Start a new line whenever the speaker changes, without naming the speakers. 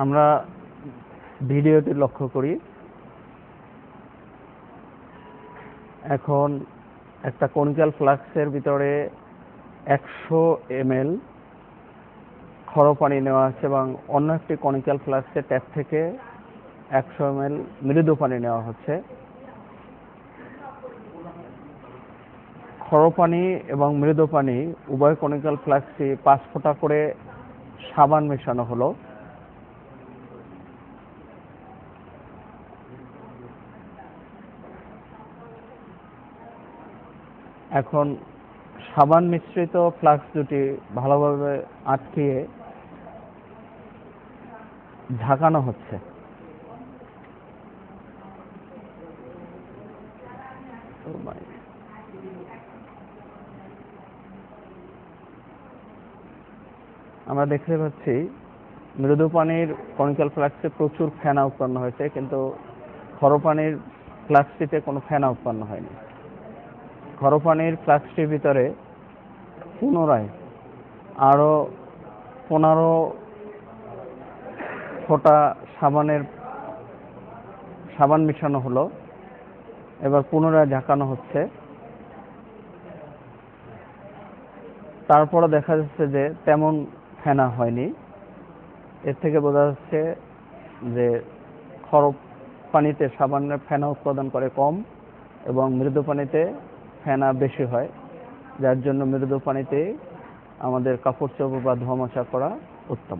আমরা ভিডিওটি লক্ষ্য করি। এখন একটা কনিক্যাল ফ্লাস্কের ভিতরে 100 ml খর পানি নেওয়া আছে এবং অন্য একটি কনিক্যাল ফ্লাস্কের ট্যাপ থেকে 100 ml মৃদু পানি নেওয়া হচ্ছে। খর পানি এবং মৃদু পানি উভয় কনিক্যাল ফ্লাস্কে 5 ফোঁটা করে সাবান মেশানো হলো। এখন সাবান মিশ্রিত ফ্লাস্ক দুটি ভালোভাবে আটকিয়ে ঝাঁকানো হচ্ছে। আমরা দেখতে পাচ্ছি মৃদু পানির কনিক্যাল ফ্লাস্কে প্রচুর ফেনা উৎপন্ন হয়েছে, কিন্তু খর পানির ফ্লাস্কটিতে কোনো ফেনা উৎপন্ন হয়নি। খর পানির ফ্লাস্কটির ভিতরে পুনরায় আরো 15 ফোঁটা সাবান মিশানো হলো। এবার পুনরায় ঝাঁকানো হচ্ছে। তারপরে দেখা যাচ্ছে যে তেমন ফেনা হয়নি। এর থেকে বোঝা যাচ্ছে যে খর পানিতে সাবানের ফেনা উৎপাদন করে কম এবং মৃদু পানিতে ফেনা বেশি হয়, যার জন্য মৃদু পানিতে আমাদের কাপড় চোপড় বা ধোয়া মোছা করা উত্তম।